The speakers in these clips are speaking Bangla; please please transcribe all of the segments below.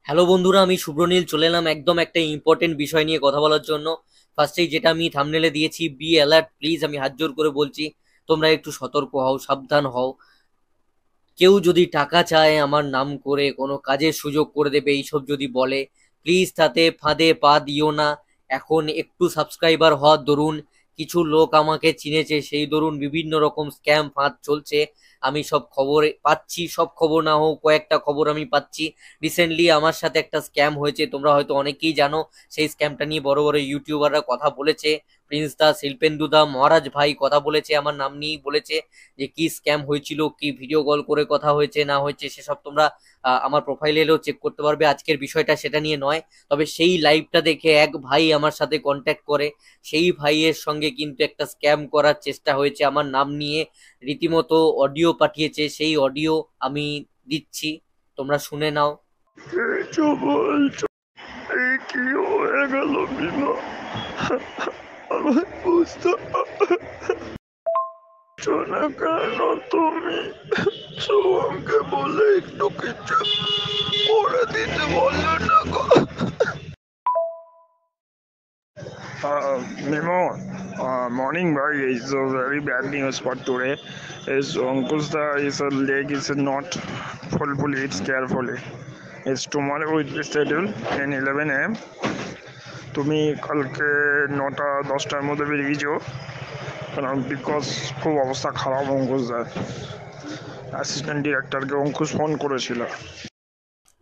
হ্যালো বন্ধুরা, আমি শুভ্রনীল চলে এলাম একদম একটা ইম্পর্টেন্ট বিষয় নিয়ে কথা বলার জন্য। ফার্স্টেই যেটা আমি থাম্বনেলে দিয়েছি, বি অ্যালার্ট প্লিজ, আমি হাত জোর করে বলছি তোমরা একটু সতর্ক হও, সাবধান হও। কেউ যদি টাকা চায় আমার নাম করে, কোনো কাজের সুযোগ করে দেবে এইসব যদি বলে, প্লিজ তাতে ফাঁদে পা দিও না। এখন একটু সাবস্ক্রাইবার হওয়ার দরুন, কিছু লোক আমাকে চিনেছে, সেই দরুন বিভিন্ন রকম স্ক্যাম ফাঁদ চলছে। আমি সব খবর পাচ্ছি, সব খবর না হোক কয়েকটা খবর আমি পাচ্ছি। রিসেন্টলি আমার সাথে একটা স্ক্যাম হয়েছে, তোমরা হয়তো অনেকেই জানো। সেই স্ক্যামটা নিয়ে বড় বড় ইউটিউবাররা কথা বলেছে। প্রিন্স দা, শিল্পেন্দু দা, মহারাজ ভাই কথা বলেছে, আমার নাম নিয়েই বলেছে যে কি স্ক্যাম হয়েছিল, কি ভিডিও কল করে কথা হয়েছে না হয়েছে সেসব তোমরা আমার প্রোফাইলে এলেও চেক করতে পারবে। আজকের বিষয়টা সেটা নিয়ে নয়, তবে সেই লাইভটা দেখে এক ভাই আমার সাথে কন্ট্যাক্ট করে। সেই ভাইয়ের সঙ্গে কিন্তু একটা স্ক্যাম করার চেষ্টা হয়েছে আমার নাম নিয়ে, রীতিমতো অডিও পাঠিয়েছে। সেই অডিও আমি দিচ্ছি, তোমরা শুনে নাও। কিছু বলছো? এই কি হয়ে গেল বিমা? আমি বুঝতে পারছো না কেন তুমি? সোহমকে বলে একটু কিছু করে দিতে বললো না গো। Mimo, morning, bhai. It's a very bad news for today. Is Ankush da is a leg is not fully eats carefully. It's tomorrow with the schedule in 11 a.m. তুমি কালকে 9টা-10টার মধ্যে বেরিয়ে যাও, কারণ বিকজ খুব অবস্থা খারাপ অঙ্কুশ দার। অ্যাসিস্ট্যান্ট ডিরেক্টরকে অঙ্কুশ ফোন করেছিল।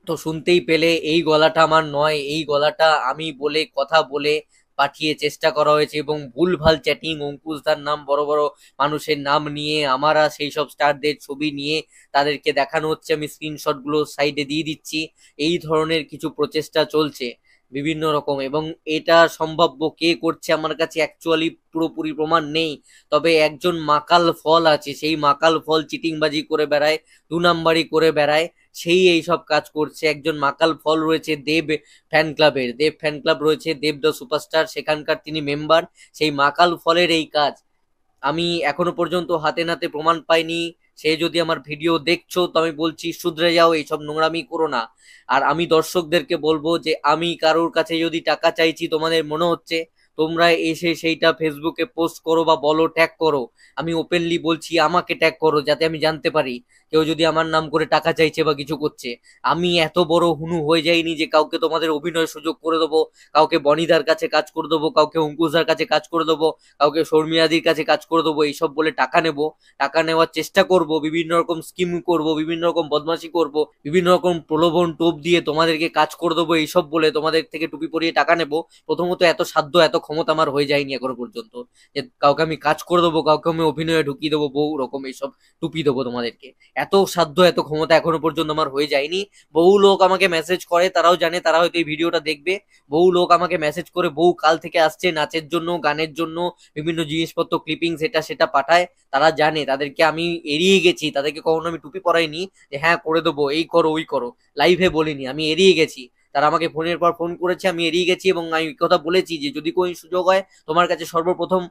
তো শুনতেই পেলে, এই গলাটা আমার নয়, এই গলাটা আমি বলে কথা বলে পাঠিয়ে চেষ্টা করা হয়েছে, এবং ভুলভাল চ্যাটিং, অঙ্কুশদার নাম, বড় বড় মানুষের নাম নিয়ে, আমারা সেই সব স্টারদের ছবি নিয়ে তাদেরকে দেখানো হচ্ছে। আমি স্ক্রিনশট গুলো সাইডে দিয়ে দিচ্ছি। এই ধরনের কিছু প্রচেষ্টা চলছে বিভিন্ন রকম, এবং এটা সম্ভাব্য কে করছে আমার কাছে অ্যাকচুয়ালি পুরোপুরি প্রমাণ নেই। তবে একজন মাকাল ফল আছে, সেই মাকাল ফল চিটিংবাজি করে বেড়ায়, দু নাম্বারি করে বেড়ায়, সেই এই সব কাজ করছে। একজন মাকাল ফল রয়েছে দেব ফ্যান ক্লাবের, দেব ফ্যান ক্লাব রয়েছে, দেব দ্য সুপারস্টার, সেখানকার তিনি মেম্বার। সেই মাকাল ফলের এই কাজ আমি এখনো পর্যন্ত হাতে নাতে প্রমাণ পাইনি। সে যদি আমার ভিডিও দেখছো তো আমি বলছি শুধরে যাও, এইসব নোংরামি করো না। আর আমি দর্শকদেরকে বলবো যে আমি কারোর কাছে যদি টাকা চাইছি, তোমাদের মনে হচ্ছে, তোমরা এসে সেইটা ফেসবুকে পোস্ট করো বা বলো, ট্যাগ করো। আমি ওপেনলি বলছি আমাকে ট্যাগ করো, যাতে আমি জানতে পারি কেউ যদি আমার নাম করে টাকা চাইছে বা কিছু করছে। আমি এত বড় হুনু হয়ে যাইনি যে কাউকে তোমাদের অভিনয় সুযোগ করে দেবো, কাউকে বনিদার কাছে কাজ করে দেবো, কাউকে অঙ্কুশদার কাছে কাজ করে দেবো, কাউকে শর্মিয়াদির কাছে কাজ করে দেবো, এইসব বলে টাকা নেব। টাকা নেওয়ার চেষ্টা করব, বিভিন্ন রকম স্কিম করব, বিভিন্ন রকম বদমাশি করব, বিভিন্ন রকম প্রলোভন টোপ দিয়ে তোমাদেরকে কাজ করে দেবো এইসব বলে তোমাদের থেকে টুপি পরিয়ে টাকা নেব। প্রথমত এত সাধ্য এত ক্ষমতা আমার হয়ে যায়নি এখনো পর্যন্ত যে কাউকে আমি কাজ করে দেবো, কাউকে আমি অভিনয়ে ঢুকিয়ে দেবো, বহু রকম এইসব টুপি দেবো তোমাদেরকে। এত সাধ্য এত ক্ষমতা এখনো পর্যন্ত আমার হয়ে যায়নি। বহু লোক আমাকে মেসেজ করে, তারাও জানে, তারা হয়তো এই ভিডিওটা দেখবে। বহু লোক আমাকে মেসেজ করে, বহু কাল থেকে আসছে নাচের জন্য, গানের জন্য, বিভিন্ন জিনিসপত্র ক্লিপিংস এটা সেটা পাঠায়। তারা জানে, তাদেরকে আমি এড়িয়ে গেছি, তাদেরকে কখনো আমি টুপি পরাইনি যে হ্যাঁ করে দেবো, এই করো ওই করো, লাইভে বলিনি, আমি এড়িয়ে গেছি। তারা আমাকে ফোনের পর ফোন করেছে, আমি এড়িয়ে গেছি, এবং আমি কথা বলেছি যে যদি কোনো সুযোগ হয় তোমার কাছে, সর্বপ্রথম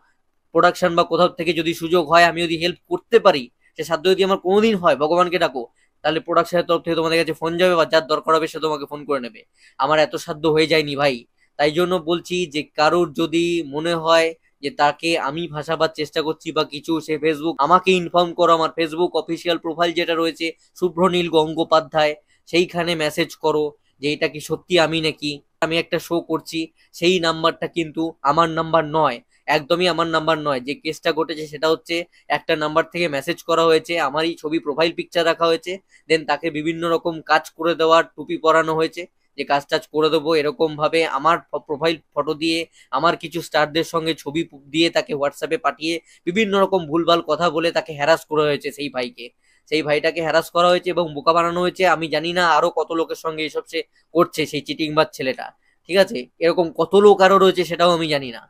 প্রোডাকশন বা কোথাও থেকে যদি সুযোগ হয়, আমি যদি হেল্প করতে পারি, সে সাধ্য যদি আমার কোনোদিন হয়, ভগবানকে ডাকো, তাহলে প্রোডাকশনের তরফ থেকে তোমাদের কাছে ফোন যাবে, বা যার দরকার হবে সে তোমাকে ফোন করে নেবে। আমার এত সাধ্য হয়ে যায়নি ভাই। তাই জন্য বলছি যে কারোর যদি মনে হয় যে তাকে আমি ভাসাবার চেষ্টা করছি বা কিছু, সে ফেসবুক আমাকে ইনফর্ম করো। আমার ফেসবুক অফিসিয়াল প্রোফাইল যেটা রয়েছে শুভ্রনীল গঙ্গোপাধ্যায়, সেইখানে মেসেজ করো যে এটা কি সত্যি আমি নাকি, আমি একটা শো করছি। সেই নাম্বারটা কিন্তু আমার নাম্বার নয়, একদমই আমার নাম্বার নয়। যে কেসটা ঘটেছে সেটা হচ্ছে, একটা নাম্বার থেকে মেসেজ করা হয়েছে, আমারই ছবি প্রোফাইল পিকচার রাখা হয়েছে, দেন তাকে বিভিন্ন রকম কাজ করে দেওয়ার টুপি পরানো হয়েছে যে কাজ টাজ করে দেবো এরকম ভাবে, আমার প্রোফাইল ফটো দিয়ে, আমার কিছু স্টারদের সঙ্গে ছবি দিয়ে তাকে হোয়াটসঅ্যাপে পাঠিয়ে বিভিন্ন রকম ভুলভাল কথা বলে তাকে হ্যারাস করা হয়েছে। সেই ভাইকে, সেই ভাইটাকে হ্যারাস করা হয়েছে এবং বোকা বানানো হয়েছে। আমি জানি না আরো কত লোকের সঙ্গে এসব সে করছে, সেই চিটিংবাজ ছেলেটা। ঠিক আছে, এরকম কত লোক আরো রয়েছে সেটাও আমি জানি না।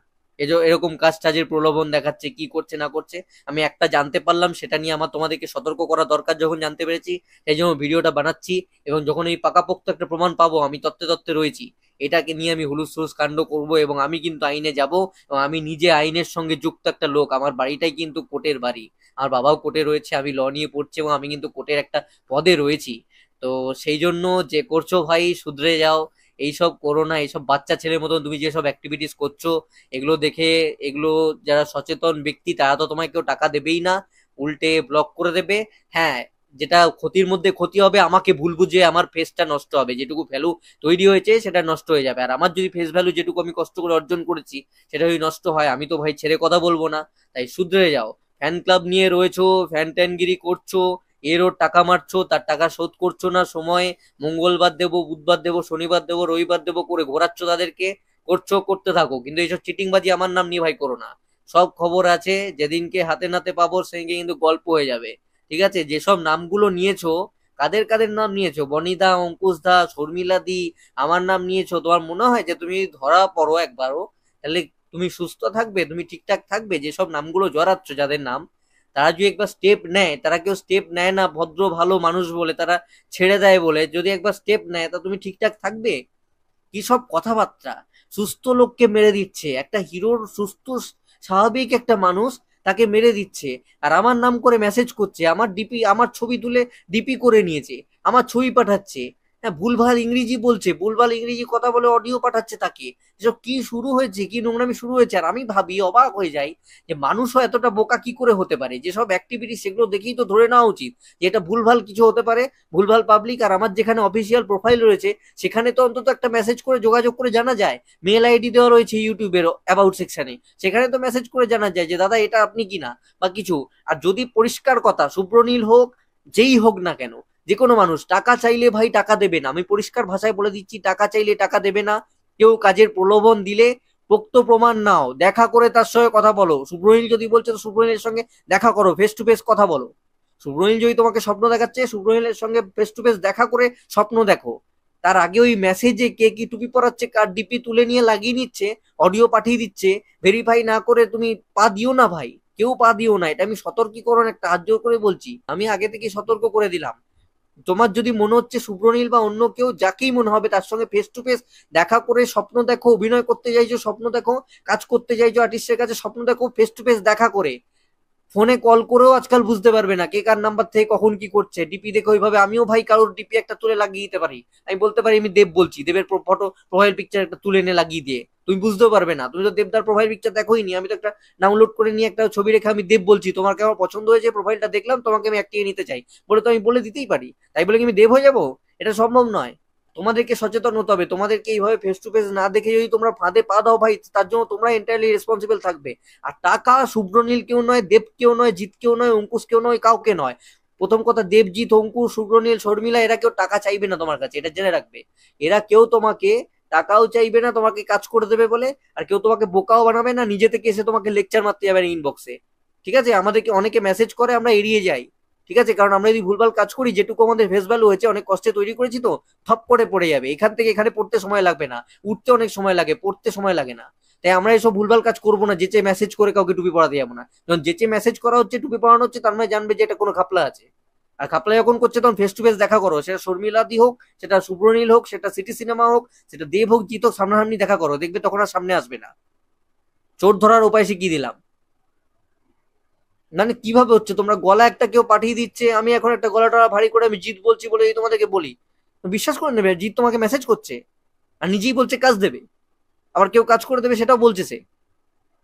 এরকম কাজ টাজের প্রলোভন দেখাচ্ছে, কি করছে না করছে। আমি একটা জানতে পারলাম, সেটা নিয়ে আমার তোমাদেরকে সতর্ক করা দরকার, যখন জানতে পেরেছি সেই জন্য ভিডিওটা বানাচ্ছি। এবং যখন এই পাকাপোক্ত একটা প্রমাণ পাবো, আমি তত্ত্বে তত্ত্বে রয়েছি, এটাকে নিয়ে আমি হুলুস থুলুস কাণ্ড করব, এবং আমি কিন্তু আইনে যাব। এবং আমি নিজে আইনের সঙ্গে যুক্ত একটা লোক, আমার বাড়িটাই কিন্তু কোর্টের বাড়ি, আমার বাবাও কোর্টে রয়েছে, আমি ল নিয়ে পড়ছি, এবং আমি কিন্তু কোর্টের একটা পদে রয়েছি। তো তো সেই জন্য যে করছো ভাই শুধরে যাও, এইসব করো না। এইসব বাচ্চা ছেলের মতন তুমি যেসব অ্যাক্টিভিটিস করছো, এগুলো দেখে, এগুলো যারা সচেতন ব্যক্তি তারা তো তোমায় কেউ টাকা দেবেই না, উল্টে ব্লক করে দেবে। হ্যাঁ, যেটা ক্ষতির মধ্যে ক্ষতি হবে, আমাকে ভুল বুঝে আমার ফেসটা নষ্ট হবে, যেটুকু ভ্যালু তৈরি হয়েছে সেটা নষ্ট হয়ে যাবে। আর আমার যদি ফেস ভ্যালু যেটুকু আমি কষ্ট করে অর্জন করেছি সেটা যদি নষ্ট হয়, আমি তো ভাই ছেড়ে কথা বলবো না। তাই শুধরে যাও। ফ্যান ক্লাব নিয়ে রয়েছো, ফ্যান ট্যানগিরি করছো, এর ওর টাকা মারছো, তার টাকা শোধ করছো না সময়ে, মঙ্গলবার দেবো, বুধবার দেবো, শনিবার দেবো, রবিবার দেবো করে ঘোরাচ্ছ তাদেরকে, করছো, করতে থাকো। কিন্তু এইসব চিটিংবাজি আমার নাম নিয়ে ভাই করো না। সব খবর আছে, যেদিনকে হাতে নাতে পাবো সেদিনকে কিন্তু গল্প হয়ে যাবে। ঠিক আছে, যেসব নামগুলো নিয়েছো, কাদের কাদের নাম নিয়েছো, বনিদা, অঙ্কুশ দা, শর্মিলা দি, আমার নাম নিয়েছো, তোমার মনে হয় যে তুমি ধরা পড়ো একবারও, তাহলে তুমি সুস্থ থাকবে, তুমি ঠিকঠাক থাকবে? যেসব নামগুলো জড়াচ্ছ, যাদের নাম, তারা যদি একবার স্টেপ নেয়, তারা কেউ স্টেপ নেয় না ভদ্র ভালো মানুষ বলে, তারা ছেড়ে দেয় বলে, যদি একবার স্টেপ নেয় তা তুমি ঠিকঠাক থাকবে? কি সব কথাবার্তা! সুস্থ লোককে মেরে দিচ্ছে, একটা হিরোর সুস্থ স্বাভাবিক একটা মানুষ, তাকে মেরে দিচ্ছে। আর আমার নাম করে মেসেজ করছে, আমার ডিপি, আমার ছবি তুলে ডিপি করে নিয়েছে, আমার ছবি পাঠাচ্ছে, হ্যাঁ, ভুলভাল ইংরেজি বলছে, ভুলভাল ইংরেজি কথা বলে অডিও পাঠাচ্ছে তাকে। এসব কি শুরু হয়েছে, কি নোংরামি শুরু হয়েছে! আর আমি ভাবি, অবাক হয়ে যাই যে মানুষও এতটা বোকা কি করে হতে পারে। যেসব অ্যাক্টিভিটি সেগুলো দেখেই তো ধরে নেওয়া উচিত যে এটা ভুলভাল কিছু হতে পারে, ভুলভাল পাবলিক। আর আমার যেখানে অফিসিয়াল প্রোফাইল রয়েছে সেখানে তো অন্তত একটা মেসেজ করে যোগাযোগ করে জানা যায়। মেল আইডি দেওয়া রয়েছে ইউটিউবের অ্যাবাউট সেকশনে, সেখানে তো মেসেজ করে জানা যায় যে দাদা এটা আপনি কিনা বা কিছু। আর যদি পরিষ্কার কথা, শুভ্রনীল হোক, যেই হোক না কেন, যে কোনো মানুষ টাকা চাইলে ভাই টাকা দেবে না, আমি পরিষ্কার ভাষায় বলে দিচ্ছি, টাকা চাইলে টাকা দেবে না। কেউ কাজের প্রলোভন দিলে পোক্ত প্রমাণ নাও, দেখা করে তার সঙ্গে কথা বলো। শুভ্রনীল যদি বলছে তো শুভ্রনীলের সঙ্গে দেখা করো, ফেস টু ফেস কথা বলো। শুভ্রনীল যদি তোমাকে স্বপ্ন দেখাচ্ছে, শুভ্রনীলের সঙ্গে ফেস টু ফেস দেখা করে স্বপ্ন দেখো। তার আগে ওই মেসেজে কে কি টুপি পরাচ্ছে, কার ডিপি তুলে নিয়ে লাগিয়ে নিচ্ছে, অডিও পাঠিয়ে দিচ্ছে, ভেরিফাই না করে তুমি পা দিও না ভাই, কেউ পা দিও না। এটা আমি সতর্কীকরণ একটা হাত জোর করে বলছি, আমি আগে থেকে সতর্ক করে দিলাম। তোমার যদি মনে হচ্ছে শুভ্রনীল বা অন্য কেউ, যাকেই মনে হবে, তার সঙ্গে ফেস টু ফেস দেখা করে স্বপ্ন দেখো, অভিনয় করতে চাইছো স্বপ্ন দেখো, কাজ করতে চাইছো আর্টিস্টের কাছে স্বপ্ন দেখো, ফেস টু ফেস দেখা করে। ফোনে কল করেও আজকাল বুঝতে পারবে না কে কার নাম্বার থেকে কখন কি করছে। ডিপি দেখে ওইভাবে আমিও ভাই কারোর ডিপি একটা তুলে লাগিয়ে দিতে পারি, আমি বলতে পারি আমি দেব বলছি, দেবের ফটো প্রোফাইল পিকচার একটা তুলে এনে লাগিয়ে দিয়ে, তুমি বুঝতেও পারবে না। তুমি তো দেবদার প্রোফাইল পিকচার দেখোই নি, আমি তো একটা ডাউনলোড করে নিয়ে একটা ছবি রেখে আমি দেব বলছি, তোমাকে আমার পছন্দ হয়েছে, প্রোফাইলটা দেখলাম, তোমাকে আমি অ্যাক্টিভে নিতে চাই বলে তো আমি বলে দিতেই পারি। তাই বলে কি আমি দেব হয়ে যাবো? এটা সম্ভব নয়। তোমাদেরকে সচেতন হতে হবে, তোমাদেরকে এইভাবে ফেস টু ফেস না দেখে যদি তোমরা ফাঁদে পা দাও ভাই, তার জন্য তোমরা এন্টায়ারলি রেসপন্সিবল থাকবে। আর টাকা শুভ্রনীল কেউ নয়, দেব কেউ নয়, জিৎ কেউ নয়, অঙ্কুশ কেউ নয়, কাউকে নয়। প্রথম কথা, দেবজিৎ, অঙ্কুশ, শুভ্রনীল, শর্মিলা, এরা কেউ টাকা চাইবে না তোমার কাছে, এটা জেনে রাখবে। এরা কেউ তোমাকে টাকাও চাইবে না তোমাকে কাজ করে দেবে বলে, আর কেউ তোমাকে বোকাও বানাবে না, নিজে থেকে এসে তোমাকে লেকচার মারতে যাবে না ইনবক্সে। ঠিক আছে, আমাদেরকে অনেকে মেসেজ করে, আমরা এড়িয়ে যাই। ঠিক আছে, কারণ আমরা যদি ভুলভাল কাজ করি, যেটুকু আমাদের ফেস ভ্যালু হয়েছে, অনেক কষ্টে তৈরি করেছি, তো থপ করে পড়ে যাবে। এখান থেকে এখানে পড়তে সময় লাগবে না, উঠতে অনেক সময় লাগে, পড়তে সময় লাগে না। তাই আমরা এসব ভুলভাল কাজ করবো না, যেচে মেসেজ করে কাউকে টুপি পড়াতে যাবো না। যখন যেচে মেসেজ করা হচ্ছে, টুপি পড়ানো হচ্ছে, তার মানে জানবে যে এটা কোনো ঘাপলা আছে। আর ঘাপলা যখন করছে তখন ফেস টু ফেস দেখা করো, সেটা শর্মিলাদি হোক, সেটা শুভ্রনীল হোক, সেটা সিটি সিনেমা হোক, সেটা দেব হোক, জিত হোক, সামনাসামনি দেখা করো, দেখবে তখন আর সামনে আসবে না। চোর ধরার উপায় শিখিয়ে দিলাম। মানে কিভাবে হচ্ছে, তোমরা গলা একটা কেউ পাঠিয়ে দিচ্ছে, আমি এখন একটা গলাটা ভারী করে আমি জিত বলছি বলে যদি তোমাদেরকে বলি, বিশ্বাস করে নেবে জিত তোমাকে মেসেজ করছে, আর নিজেই বলছে কাজ দেবে, আবার কেউ কাজ করে দেবে সেটাও বলছে সে।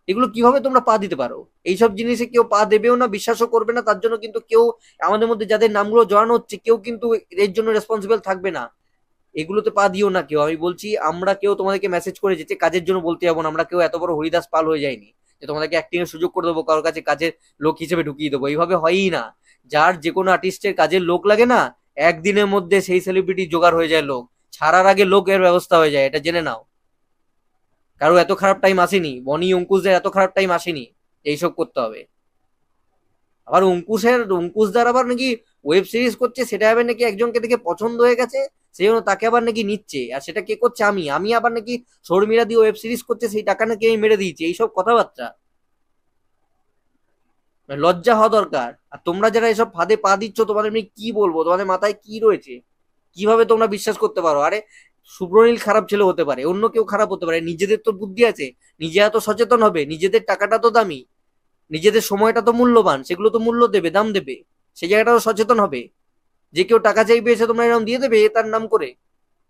এগুলো কিভাবে তোমরা পা দিতে পারো? এইসব জিনিসে কেউ পা দেবেও না, বিশ্বাসও করবে না। তার জন্য কিন্তু কেউ, আমাদের মধ্যে যাদের নামগুলো জড়ানো হচ্ছে, কেউ কিন্তু এর জন্য রেসপন্সিবল থাকবে না। এগুলোতে পা দিও না কেউ, আমি বলছি। আমরা কেউ তোমাদেরকে মেসেজ করে যেতে কাজের জন্য বলতে যাবো না, আমরা কেউ এত বড় হরিদাস পাল হয়ে যায়নি যে তোমাদেরকে অ্যাক্টিং এর সুযোগ করে দেবো, কারোর কাছে কাজের লোক হিসেবে ঢুকিয়ে দেবো, এইভাবে হয়ই না। যার যে কোনো আর্টিস্টের কাজের লোক লাগে না, একদিনের মধ্যে সেই সেলিব্রিটি জোগাড় হয়ে যায় লোক, ছাড়ার আগে লোকের ব্যবস্থা হয়ে যায়, এটা জেনে নাও। কারো এত খারাপ টাইম আসেনি, বনি অঙ্কুশদের এত খারাপ টাইম আসেনি এইসব করতে হবে। আবার অঙ্কুশদার আবার নাকি ওয়েব সিরিজ করছে, সেটা আবার নাকি একজনকে দেখে পছন্দ হয়ে গেছে, সেই জন্য তাকে আবার নাকি নিচ্ছে। আর সেটা কে করছে? আমি আবার নাকি শর্মিলা দিয়ে ওয়েব সিরিজ করছে, সেই টাকা নাকি আমি মেরে দিয়েছি, এইসব কথাবার্তা। মানে লজ্জা হওয়া দরকার। আর তোমরা যারা এসব ফাঁদে পা দিচ্ছ, তোমাদের আমি কি বলবো, তোমাদের মাথায় কি রয়েছে? কিভাবে তোমরা বিশ্বাস করতে পারো? আরে শুভ্রনীল খারাপ ছেলে হতে পারে, অন্য কেউ খারাপ হতে পারে, নিজেদের তো বুদ্ধি আছে, নিজেরা তো সচেতন হবে, নিজেদের টাকাটা তো দামি, নিজেদের সময়টা তো মূল্যবান, সেগুলো তো মূল্য দেবে, দাম দেবে, সেই জায়গাটাও সচেতন হবে। যে কেউ টাকা চাইবে এসে তোমরা এরকম দিয়ে দেবে এ তার নাম করে?